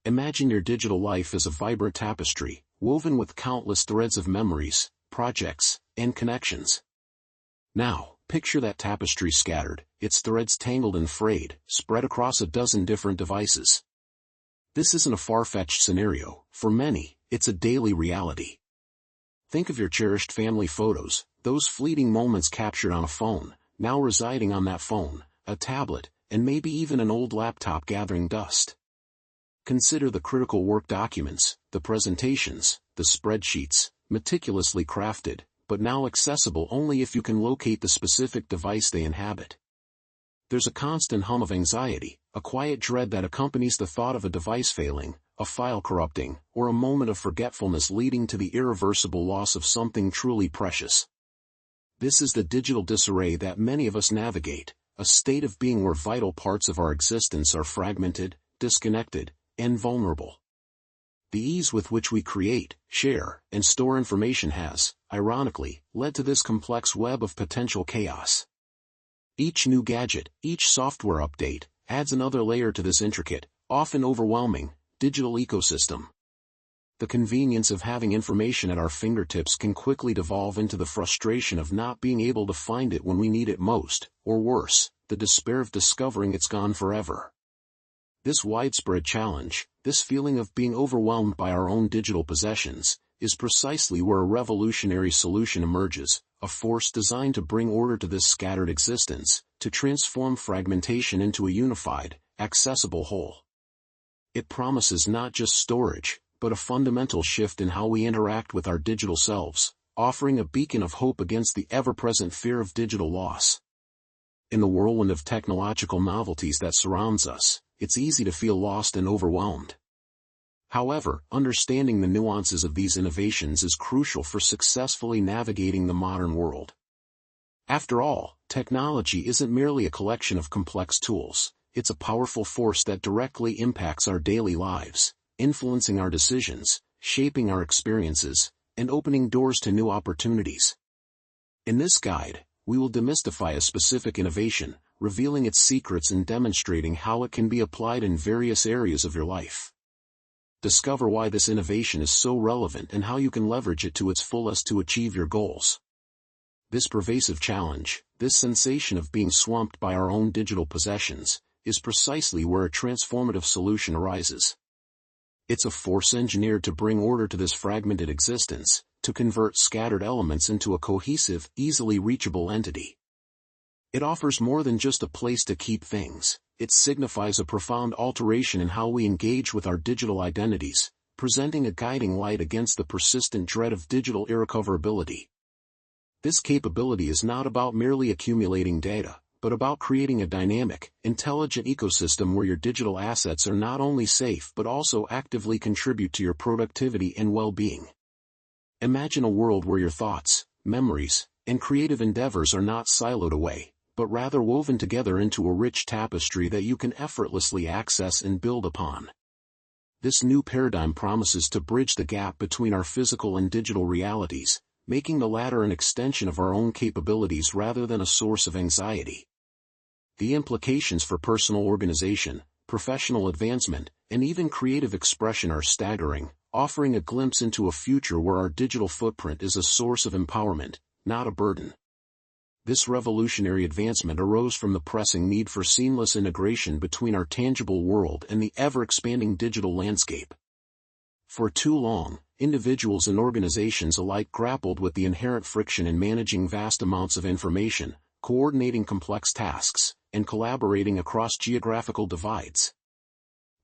Imagine your digital life as a vibrant tapestry, woven with countless threads of memories, projects, and connections. Now, picture that tapestry scattered, its threads tangled and frayed, spread across a dozen different devices. This isn't a far-fetched scenario. For many, it's a daily reality. Think of your cherished family photos, those fleeting moments captured on a phone, now residing on that phone, a tablet, and maybe even an old laptop gathering dust. Consider the critical work documents, the presentations, the spreadsheets, meticulously crafted, but now accessible only if you can locate the specific device they inhabit. There's a constant hum of anxiety, a quiet dread that accompanies the thought of a device failing, a file corrupting, or a moment of forgetfulness leading to the irreversible loss of something truly precious. This is the digital disarray that many of us navigate, a state of being where vital parts of our existence are fragmented, disconnected, and vulnerable. The ease with which we create, share, and store information has, ironically, led to this complex web of potential chaos. Each new gadget, each software update, adds another layer to this intricate, often overwhelming, digital ecosystem. The convenience of having information at our fingertips can quickly devolve into the frustration of not being able to find it when we need it most, or worse, the despair of discovering it's gone forever. This widespread challenge, this feeling of being overwhelmed by our own digital possessions, is precisely where a revolutionary solution emerges, a force designed to bring order to this scattered existence, to transform fragmentation into a unified, accessible whole. It promises not just storage, but a fundamental shift in how we interact with our digital selves, offering a beacon of hope against the ever-present fear of digital loss. In the whirlwind of technological novelties that surrounds us, it's easy to feel lost and overwhelmed. However, understanding the nuances of these innovations is crucial for successfully navigating the modern world. After all, technology isn't merely a collection of complex tools, it's a powerful force that directly impacts our daily lives, influencing our decisions, shaping our experiences, and opening doors to new opportunities. In this guide, we will demystify a specific innovation, revealing its secrets and demonstrating how it can be applied in various areas of your life. Discover why this innovation is so relevant and how you can leverage it to its fullest to achieve your goals. This pervasive challenge, this sensation of being swamped by our own digital possessions, is precisely where a transformative solution arises. It's a force engineered to bring order to this fragmented existence, to convert scattered elements into a cohesive, easily reachable entity. It offers more than just a place to keep things, it signifies a profound alteration in how we engage with our digital identities, presenting a guiding light against the persistent dread of digital irrecoverability. This capability is not about merely accumulating data, but about creating a dynamic, intelligent ecosystem where your digital assets are not only safe but also actively contribute to your productivity and well-being. Imagine a world where your thoughts, memories, and creative endeavors are not siloed away, but rather woven together into a rich tapestry that you can effortlessly access and build upon. This new paradigm promises to bridge the gap between our physical and digital realities, making the latter an extension of our own capabilities rather than a source of anxiety. The implications for personal organization, professional advancement, and even creative expression are staggering, offering a glimpse into a future where our digital footprint is a source of empowerment, not a burden. This revolutionary advancement arose from the pressing need for seamless integration between our tangible world and the ever-expanding digital landscape. For too long, individuals and organizations alike grappled with the inherent friction in managing vast amounts of information, coordinating complex tasks, and collaborating across geographical divides.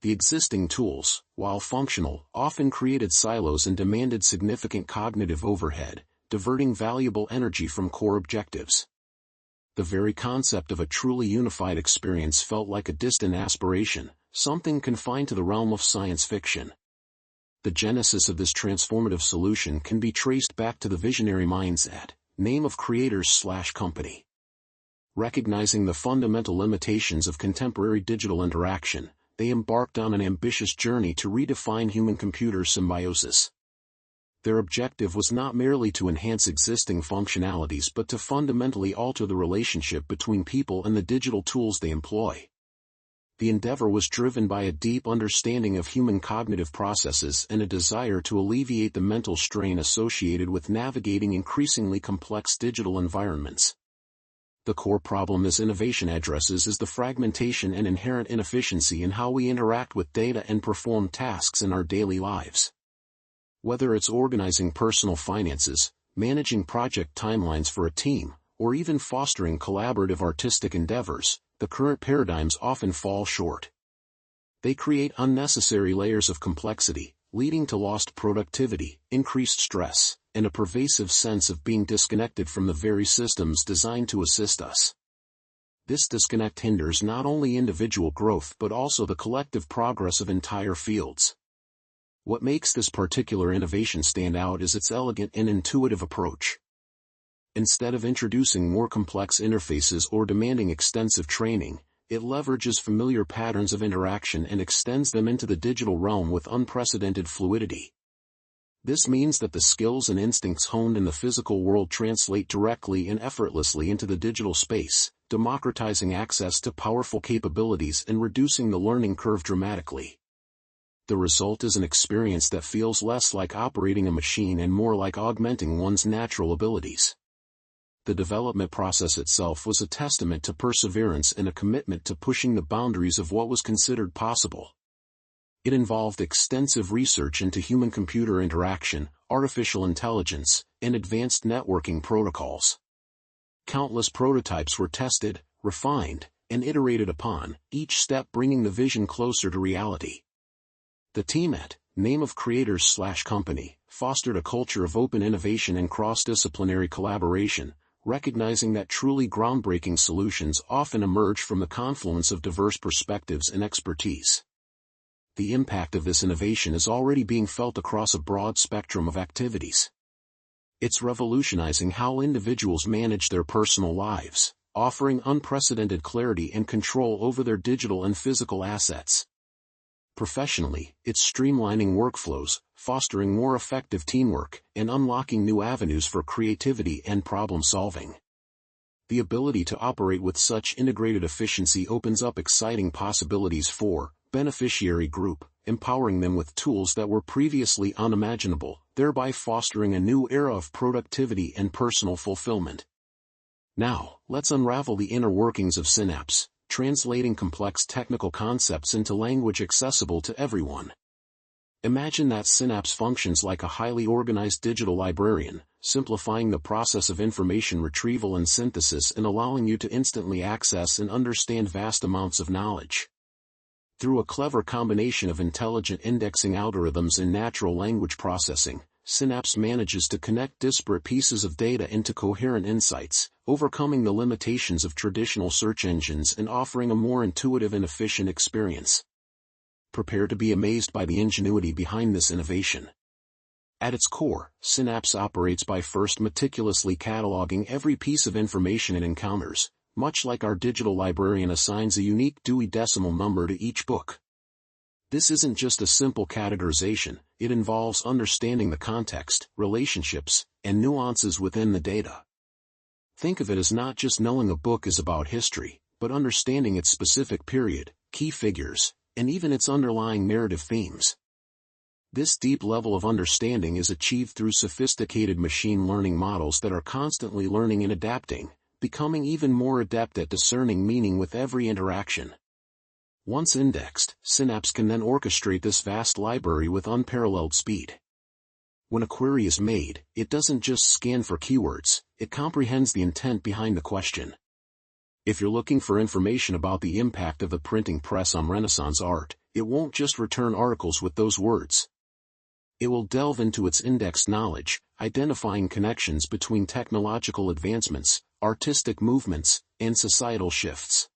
The existing tools, while functional, often created silos and demanded significant cognitive overhead, diverting valuable energy from core objectives. The very concept of a truly unified experience felt like a distant aspiration, something confined to the realm of science fiction. The genesis of this transformative solution can be traced back to the visionary minds at name of creators/company. Recognizing the fundamental limitations of contemporary digital interaction, they embarked on an ambitious journey to redefine human-computer symbiosis. Their objective was not merely to enhance existing functionalities but to fundamentally alter the relationship between people and the digital tools they employ. The endeavor was driven by a deep understanding of human cognitive processes and a desire to alleviate the mental strain associated with navigating increasingly complex digital environments. The core problem this innovation addresses is the fragmentation and inherent inefficiency in how we interact with data and perform tasks in our daily lives. Whether it's organizing personal finances, managing project timelines for a team, or even fostering collaborative artistic endeavors, the current paradigms often fall short. They create unnecessary layers of complexity, leading to lost productivity, increased stress, and a pervasive sense of being disconnected from the very systems designed to assist us. This disconnect hinders not only individual growth but also the collective progress of entire fields. What makes this particular innovation stand out is its elegant and intuitive approach. Instead of introducing more complex interfaces or demanding extensive training, it leverages familiar patterns of interaction and extends them into the digital realm with unprecedented fluidity. This means that the skills and instincts honed in the physical world translate directly and effortlessly into the digital space, democratizing access to powerful capabilities and reducing the learning curve dramatically. The result is an experience that feels less like operating a machine and more like augmenting one's natural abilities. The development process itself was a testament to perseverance and a commitment to pushing the boundaries of what was considered possible. It involved extensive research into human-computer interaction, artificial intelligence, and advanced networking protocols. Countless prototypes were tested, refined, and iterated upon, each step bringing the vision closer to reality. The team at Name of Creators/Company fostered a culture of open innovation and cross-disciplinary collaboration, recognizing that truly groundbreaking solutions often emerge from the confluence of diverse perspectives and expertise. The impact of this innovation is already being felt across a broad spectrum of activities. It's revolutionizing how individuals manage their personal lives, offering unprecedented clarity and control over their digital and physical assets. Professionally, it's streamlining workflows, fostering more effective teamwork, and unlocking new avenues for creativity and problem-solving. The ability to operate with such integrated efficiency opens up exciting possibilities for beneficiary group, empowering them with tools that were previously unimaginable, thereby fostering a new era of productivity and personal fulfillment. Now, let's unravel the inner workings of Synapse, translating complex technical concepts into language accessible to everyone. Imagine that Synapse functions like a highly organized digital librarian, simplifying the process of information retrieval and synthesis and allowing you to instantly access and understand vast amounts of knowledge. Through a clever combination of intelligent indexing algorithms and natural language processing, Synapse manages to connect disparate pieces of data into coherent insights, overcoming the limitations of traditional search engines and offering a more intuitive and efficient experience. Prepare to be amazed by the ingenuity behind this innovation. At its core, Synapse operates by first meticulously cataloging every piece of information it encounters, much like our digital librarian assigns a unique Dewey Decimal number to each book. This isn't just a simple categorization, it involves understanding the context, relationships, and nuances within the data. Think of it as not just knowing a book is about history, but understanding its specific period, key figures, and even its underlying narrative themes. This deep level of understanding is achieved through sophisticated machine learning models that are constantly learning and adapting, becoming even more adept at discerning meaning with every interaction. Once indexed, Synapse can then orchestrate this vast library with unparalleled speed. When a query is made, it doesn't just scan for keywords, it comprehends the intent behind the question. If you're looking for information about the impact of the printing press on Renaissance art, it won't just return articles with those words. It will delve into its indexed knowledge, identifying connections between technological advancements, artistic movements, and societal shifts.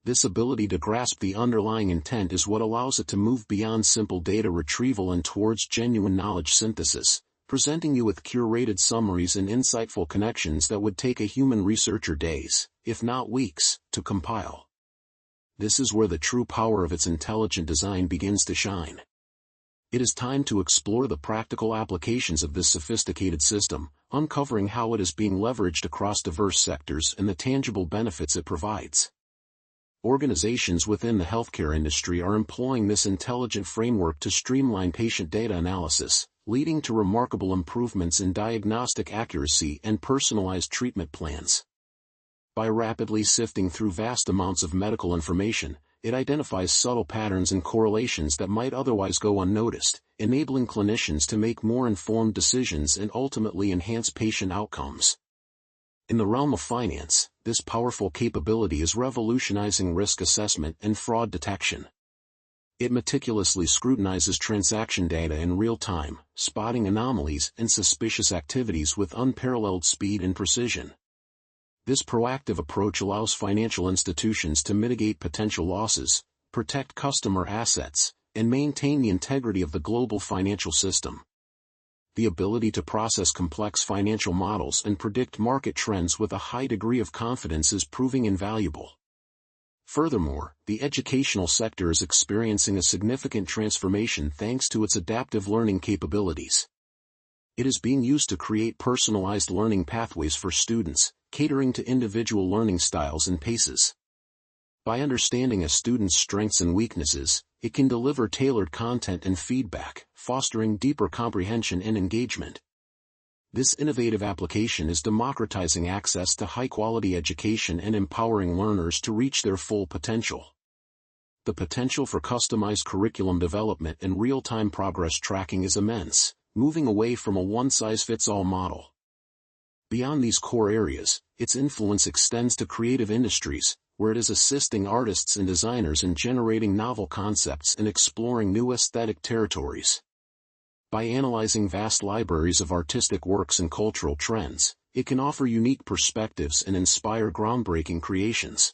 This ability to grasp the underlying intent is what allows it to move beyond simple data retrieval and towards genuine knowledge synthesis, presenting you with curated summaries and insightful connections that would take a human researcher days, if not weeks, to compile. This is where the true power of its intelligent design begins to shine. It is time to explore the practical applications of this sophisticated system, uncovering how it is being leveraged across diverse sectors and the tangible benefits it provides. Organizations within the healthcare industry are employing this intelligent framework to streamline patient data analysis, leading to remarkable improvements in diagnostic accuracy and personalized treatment plans. By rapidly sifting through vast amounts of medical information, it identifies subtle patterns and correlations that might otherwise go unnoticed, enabling clinicians to make more informed decisions and ultimately enhance patient outcomes. In the realm of finance, this powerful capability is revolutionizing risk assessment and fraud detection. It meticulously scrutinizes transaction data in real time, spotting anomalies and suspicious activities with unparalleled speed and precision. This proactive approach allows financial institutions to mitigate potential losses, protect customer assets, and maintain the integrity of the global financial system. The ability to process complex financial models and predict market trends with a high degree of confidence is proving invaluable. Furthermore, the educational sector is experiencing a significant transformation thanks to its adaptive learning capabilities. It is being used to create personalized learning pathways for students, catering to individual learning styles and paces. By understanding a student's strengths and weaknesses, it can deliver tailored content and feedback, fostering deeper comprehension and engagement. This innovative application is democratizing access to high-quality education and empowering learners to reach their full potential. The potential for customized curriculum development and real-time progress tracking is immense, moving away from a one-size-fits-all model. Beyond these core areas, its influence extends to creative industries, where it is assisting artists and designers in generating novel concepts and exploring new aesthetic territories. By analyzing vast libraries of artistic works and cultural trends, it can offer unique perspectives and inspire groundbreaking creations.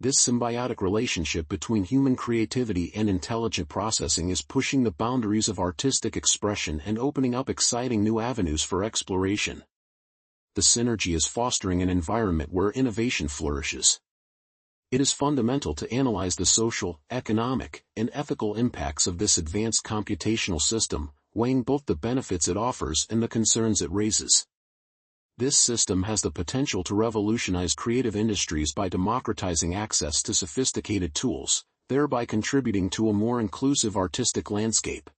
This symbiotic relationship between human creativity and intelligent processing is pushing the boundaries of artistic expression and opening up exciting new avenues for exploration. The synergy is fostering an environment where innovation flourishes. It is fundamental to analyze the social, economic, and ethical impacts of this advanced computational system, weighing both the benefits it offers and the concerns it raises. This system has the potential to revolutionize creative industries by democratizing access to sophisticated tools, thereby contributing to a more inclusive artistic landscape.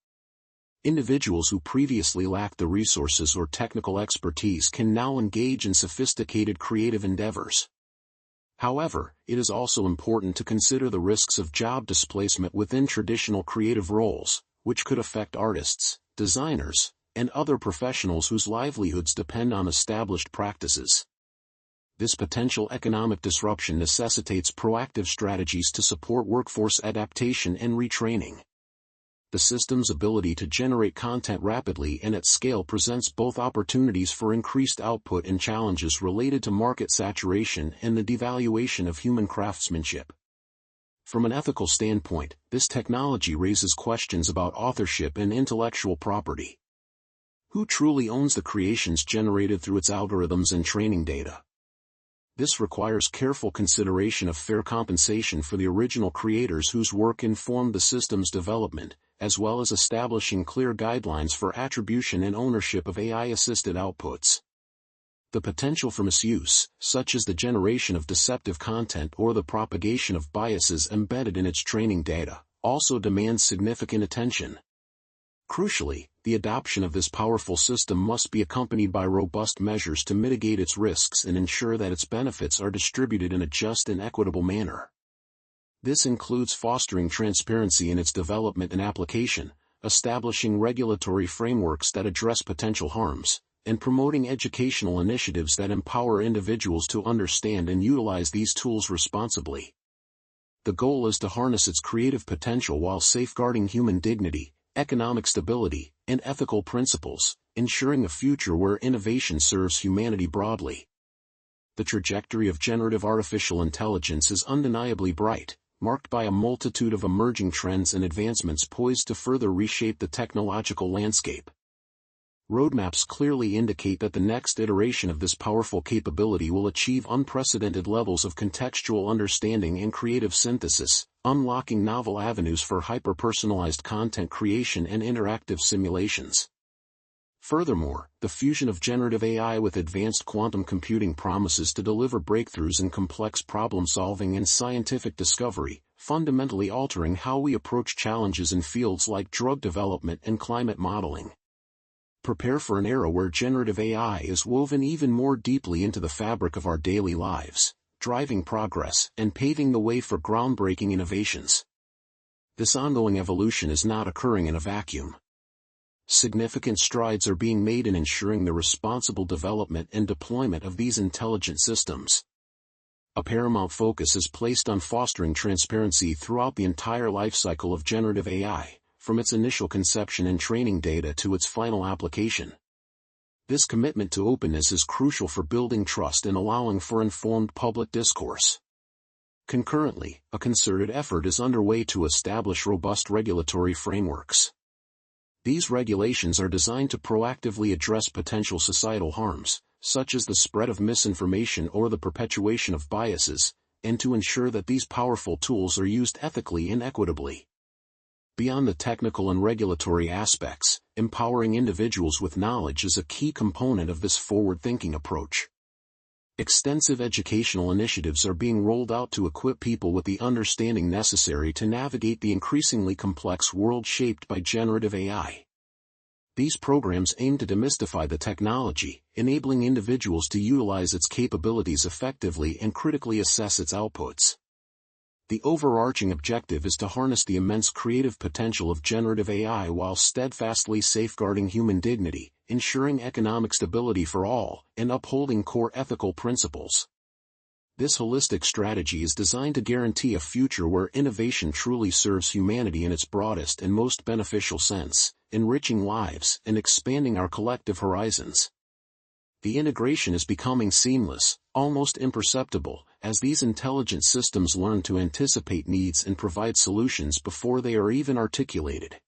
Individuals who previously lacked the resources or technical expertise can now engage in sophisticated creative endeavors. However, it is also important to consider the risks of job displacement within traditional creative roles, which could affect artists, designers, and other professionals whose livelihoods depend on established practices. This potential economic disruption necessitates proactive strategies to support workforce adaptation and retraining. The system's ability to generate content rapidly and at scale presents both opportunities for increased output and challenges related to market saturation and the devaluation of human craftsmanship. From an ethical standpoint, this technology raises questions about authorship and intellectual property. Who truly owns the creations generated through its algorithms and training data? This requires careful consideration of fair compensation for the original creators whose work informed the system's development, as well as establishing clear guidelines for attribution and ownership of AI-assisted outputs. The potential for misuse, such as the generation of deceptive content or the propagation of biases embedded in its training data, also demands significant attention. Crucially, the adoption of this powerful system must be accompanied by robust measures to mitigate its risks and ensure that its benefits are distributed in a just and equitable manner. This includes fostering transparency in its development and application, establishing regulatory frameworks that address potential harms, and promoting educational initiatives that empower individuals to understand and utilize these tools responsibly. The goal is to harness its creative potential while safeguarding human dignity, economic stability, and ethical principles, ensuring a future where innovation serves humanity broadly. The trajectory of generative artificial intelligence is undeniably bright, marked by a multitude of emerging trends and advancements poised to further reshape the technological landscape. Roadmaps clearly indicate that the next iteration of this powerful capability will achieve unprecedented levels of contextual understanding and creative synthesis, unlocking novel avenues for hyper-personalized content creation and interactive simulations. Furthermore, the fusion of generative AI with advanced quantum computing promises to deliver breakthroughs in complex problem-solving and scientific discovery, fundamentally altering how we approach challenges in fields like drug development and climate modeling. Prepare for an era where generative AI is woven even more deeply into the fabric of our daily lives, driving progress and paving the way for groundbreaking innovations. This ongoing evolution is not occurring in a vacuum. Significant strides are being made in ensuring the responsible development and deployment of these intelligent systems. A paramount focus is placed on fostering transparency throughout the entire lifecycle of generative AI, from its initial conception and training data to its final application. This commitment to openness is crucial for building trust and allowing for informed public discourse. Concurrently, a concerted effort is underway to establish robust regulatory frameworks. These regulations are designed to proactively address potential societal harms, such as the spread of misinformation or the perpetuation of biases, and to ensure that these powerful tools are used ethically and equitably. Beyond the technical and regulatory aspects, empowering individuals with knowledge is a key component of this forward-thinking approach. Extensive educational initiatives are being rolled out to equip people with the understanding necessary to navigate the increasingly complex world shaped by generative AI. These programs aim to demystify the technology, enabling individuals to utilize its capabilities effectively and critically assess its outputs. The overarching objective is to harness the immense creative potential of generative AI while steadfastly safeguarding human dignity, ensuring economic stability for all, and upholding core ethical principles. This holistic strategy is designed to guarantee a future where innovation truly serves humanity in its broadest and most beneficial sense, enriching lives and expanding our collective horizons. The integration is becoming seamless, almost imperceptible, as these intelligent systems learn to anticipate needs and provide solutions before they are even articulated.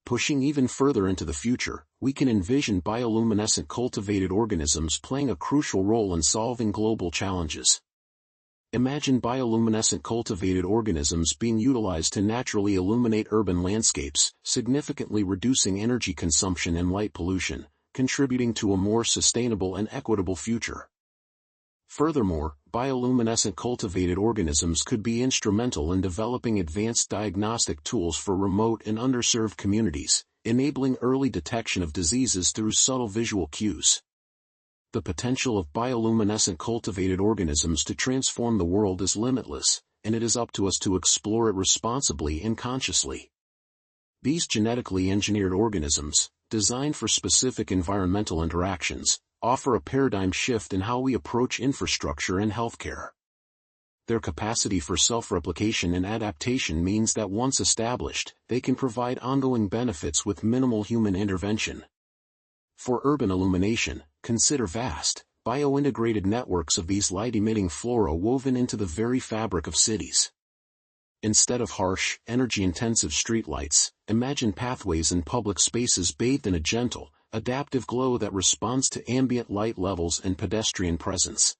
Pushing even further into the future, we can envision bioluminescent cultivated organisms playing a crucial role in solving global challenges. Imagine bioluminescent cultivated organisms being utilized to naturally illuminate urban landscapes, significantly reducing energy consumption and light pollution, contributing to a more sustainable and equitable future. Furthermore, bioluminescent cultivated organisms could be instrumental in developing advanced diagnostic tools for remote and underserved communities, enabling early detection of diseases through subtle visual cues. The potential of bioluminescent cultivated organisms to transform the world is limitless, and it is up to us to explore it responsibly and consciously. These genetically engineered organisms, designed for specific environmental interactions, offer a paradigm shift in how we approach infrastructure and healthcare. Their capacity for self-replication and adaptation means that once established, they can provide ongoing benefits with minimal human intervention. For urban illumination, consider vast, bio-integrated networks of these light-emitting flora woven into the very fabric of cities. Instead of harsh, energy-intensive streetlights, imagine pathways and public spaces bathed in a gentle, adaptive glow that responds to ambient light levels and pedestrian presence.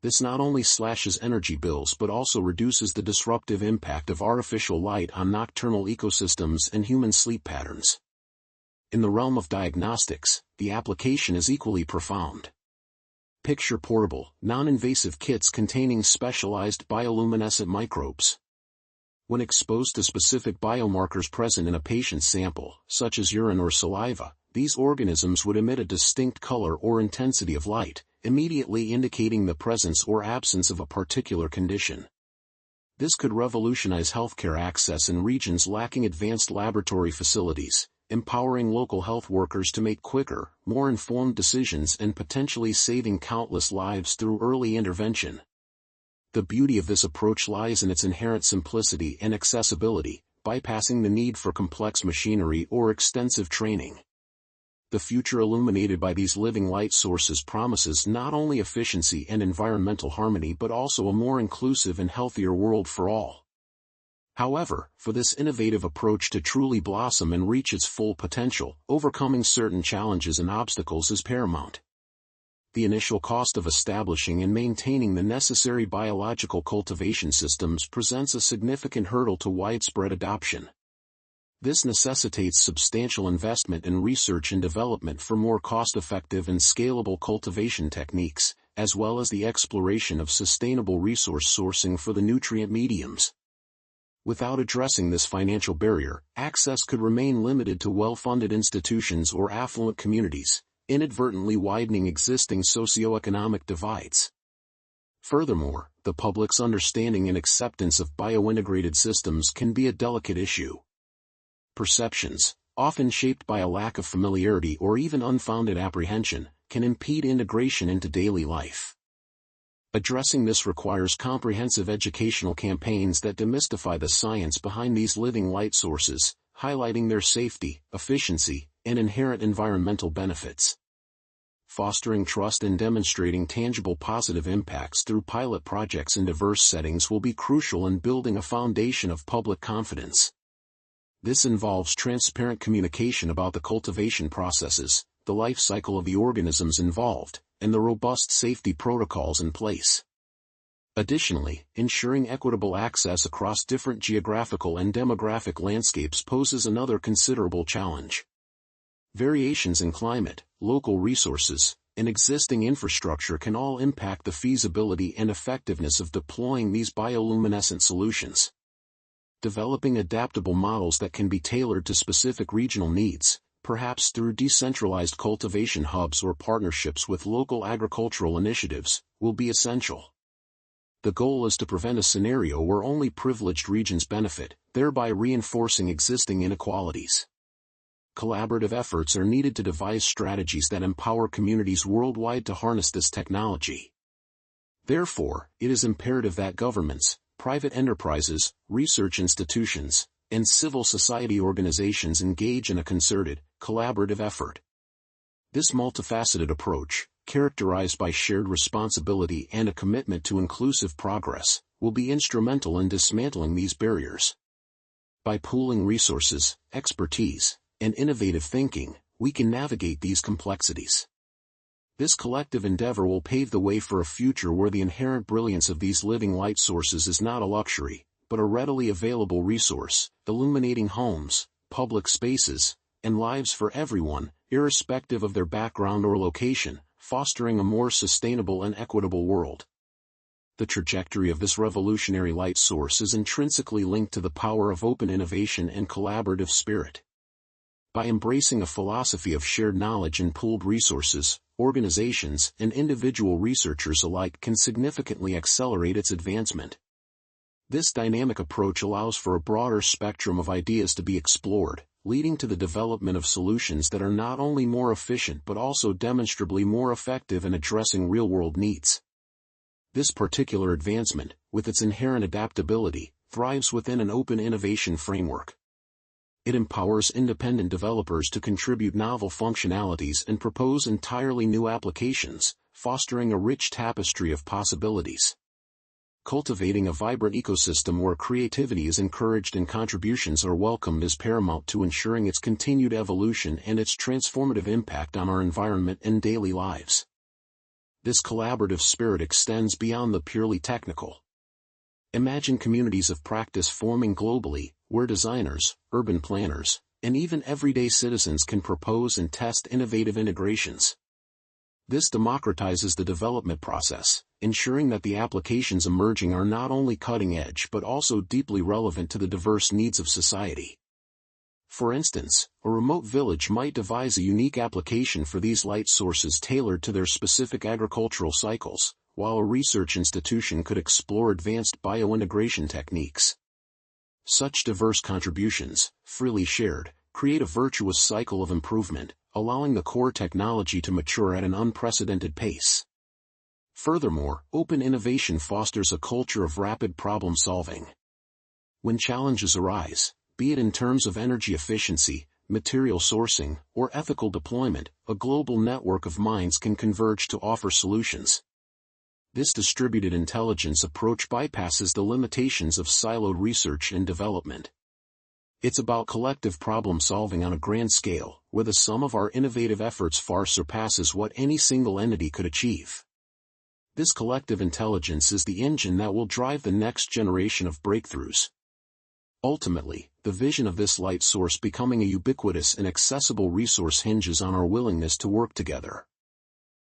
This not only slashes energy bills but also reduces the disruptive impact of artificial light on nocturnal ecosystems and human sleep patterns. In the realm of diagnostics, the application is equally profound. Picture portable, non-invasive kits containing specialized bioluminescent microbes. When exposed to specific biomarkers present in a patient's sample, such as urine or saliva, these organisms would emit a distinct color or intensity of light, immediately indicating the presence or absence of a particular condition. This could revolutionize healthcare access in regions lacking advanced laboratory facilities, empowering local health workers to make quicker, more informed decisions and potentially saving countless lives through early intervention. The beauty of this approach lies in its inherent simplicity and accessibility, bypassing the need for complex machinery or extensive training. The future illuminated by these living light sources promises not only efficiency and environmental harmony but also a more inclusive and healthier world for all. However, for this innovative approach to truly blossom and reach its full potential, overcoming certain challenges and obstacles is paramount. The initial cost of establishing and maintaining the necessary biological cultivation systems presents a significant hurdle to widespread adoption. This necessitates substantial investment in research and development for more cost-effective and scalable cultivation techniques, as well as the exploration of sustainable resource sourcing for the nutrient mediums. Without addressing this financial barrier, access could remain limited to well-funded institutions or affluent communities, inadvertently widening existing socioeconomic divides. Furthermore, the public's understanding and acceptance of biointegrated systems can be a delicate issue. Perceptions, often shaped by a lack of familiarity or even unfounded apprehension, can impede integration into daily life. Addressing this requires comprehensive educational campaigns that demystify the science behind these living light sources, highlighting their safety, efficiency, and inherent environmental benefits. Fostering trust and demonstrating tangible positive impacts through pilot projects in diverse settings will be crucial in building a foundation of public confidence. This involves transparent communication about the cultivation processes, the life cycle of the organisms involved, and the robust safety protocols in place. Additionally, ensuring equitable access across different geographical and demographic landscapes poses another considerable challenge. Variations in climate, local resources, and existing infrastructure can all impact the feasibility and effectiveness of deploying these bioluminescent solutions. Developing adaptable models that can be tailored to specific regional needs, perhaps through decentralized cultivation hubs or partnerships with local agricultural initiatives, will be essential. The goal is to prevent a scenario where only privileged regions benefit, thereby reinforcing existing inequalities. Collaborative efforts are needed to devise strategies that empower communities worldwide to harness this technology. Therefore, it is imperative that governments, private enterprises, research institutions, and civil society organizations engage in a concerted, collaborative effort. This multifaceted approach, characterized by shared responsibility and a commitment to inclusive progress, will be instrumental in dismantling these barriers. By pooling resources, expertise, and innovative thinking, we can navigate these complexities. This collective endeavor will pave the way for a future where the inherent brilliance of these living light sources is not a luxury, but a readily available resource, illuminating homes, public spaces, and lives for everyone, irrespective of their background or location, fostering a more sustainable and equitable world. The trajectory of this revolutionary light source is intrinsically linked to the power of open innovation and collaborative spirit. By embracing a philosophy of shared knowledge and pooled resources, organizations and individual researchers alike can significantly accelerate its advancement. This dynamic approach allows for a broader spectrum of ideas to be explored, leading to the development of solutions that are not only more efficient but also demonstrably more effective in addressing real-world needs. This particular advancement, with its inherent adaptability, thrives within an open innovation framework. It empowers independent developers to contribute novel functionalities and propose entirely new applications, fostering a rich tapestry of possibilities. Cultivating a vibrant ecosystem where creativity is encouraged and contributions are welcomed is paramount to ensuring its continued evolution and its transformative impact on our environment and daily lives. This collaborative spirit extends beyond the purely technical. Imagine communities of practice forming globally, where designers, urban planners, and even everyday citizens can propose and test innovative integrations. This democratizes the development process, ensuring that the applications emerging are not only cutting-edge but also deeply relevant to the diverse needs of society. For instance, a remote village might devise a unique application for these light sources tailored to their specific agricultural cycles, while a research institution could explore advanced biointegration techniques. Such diverse contributions, freely shared, create a virtuous cycle of improvement, allowing the core technology to mature at an unprecedented pace. Furthermore, open innovation fosters a culture of rapid problem-solving. When challenges arise, be it in terms of energy efficiency, material sourcing, or ethical deployment, a global network of minds can converge to offer solutions. This distributed intelligence approach bypasses the limitations of siloed research and development. It's about collective problem-solving on a grand scale, where the sum of our innovative efforts far surpasses what any single entity could achieve. This collective intelligence is the engine that will drive the next generation of breakthroughs. Ultimately, the vision of this light source becoming a ubiquitous and accessible resource hinges on our willingness to work together.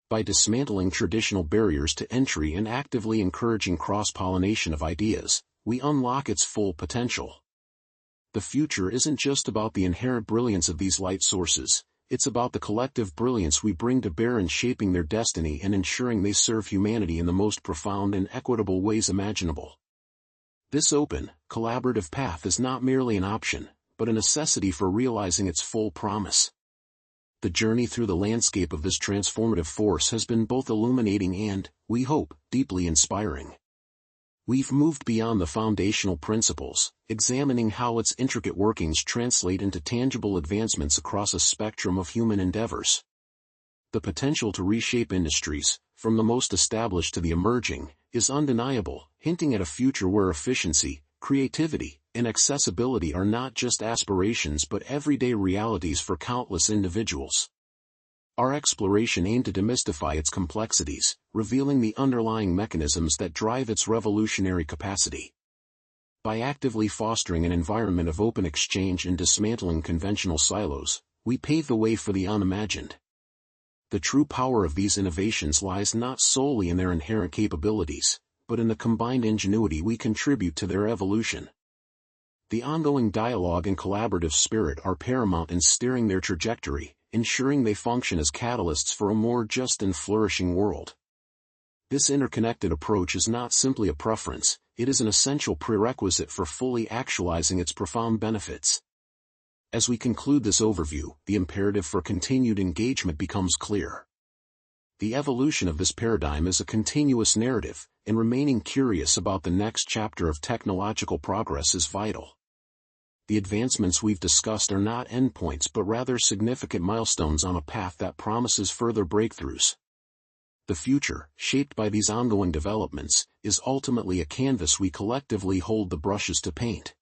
By dismantling traditional barriers to entry and actively encouraging cross-pollination of ideas, we unlock its full potential. The future isn't just about the inherent brilliance of these light sources, it's about the collective brilliance we bring to bear in shaping their destiny and ensuring they serve humanity in the most profound and equitable ways imaginable. This open, collaborative path is not merely an option, but a necessity for realizing its full promise. The journey through the landscape of this transformative force has been both illuminating and, we hope, deeply inspiring. We've moved beyond the foundational principles, examining how its intricate workings translate into tangible advancements across a spectrum of human endeavors. The potential to reshape industries, from the most established to the emerging, is undeniable, hinting at a future where efficiency, creativity, and accessibility are not just aspirations but everyday realities for countless individuals. Our exploration aimed to demystify its complexities, revealing the underlying mechanisms that drive its revolutionary capacity. By actively fostering an environment of open exchange and dismantling conventional silos, we pave the way for the unimagined. The true power of these innovations lies not solely in their inherent capabilities, but in the combined ingenuity we contribute to their evolution. The ongoing dialogue and collaborative spirit are paramount in steering their trajectory, ensuring they function as catalysts for a more just and flourishing world. This interconnected approach is not simply a preference, it is an essential prerequisite for fully actualizing its profound benefits. As we conclude this overview, the imperative for continued engagement becomes clear. The evolution of this paradigm is a continuous narrative, and remaining curious about the next chapter of technological progress is vital. The advancements we've discussed are not endpoints but rather significant milestones on a path that promises further breakthroughs. The future, shaped by these ongoing developments, is ultimately a canvas we collectively hold the brushes to paint.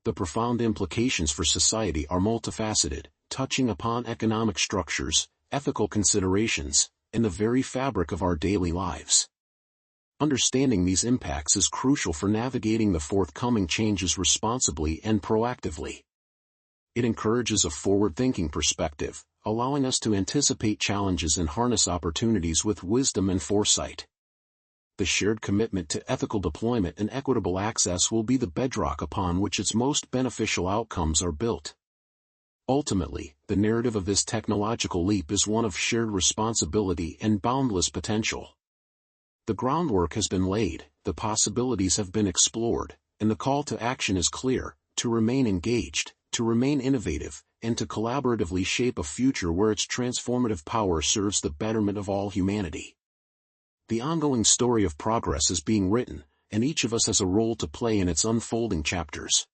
The profound implications for society are multifaceted, touching upon economic structures, ethical considerations, and the very fabric of our daily lives. Understanding these impacts is crucial for navigating the forthcoming changes responsibly and proactively. It encourages a forward-thinking perspective, allowing us to anticipate challenges and harness opportunities with wisdom and foresight. The shared commitment to ethical deployment and equitable access will be the bedrock upon which its most beneficial outcomes are built. Ultimately, the narrative of this technological leap is one of shared responsibility and boundless potential. The groundwork has been laid, the possibilities have been explored, and the call to action is clear: to remain engaged, to remain innovative, and to collaboratively shape a future where its transformative power serves the betterment of all humanity. The ongoing story of progress is being written, and each of us has a role to play in its unfolding chapters.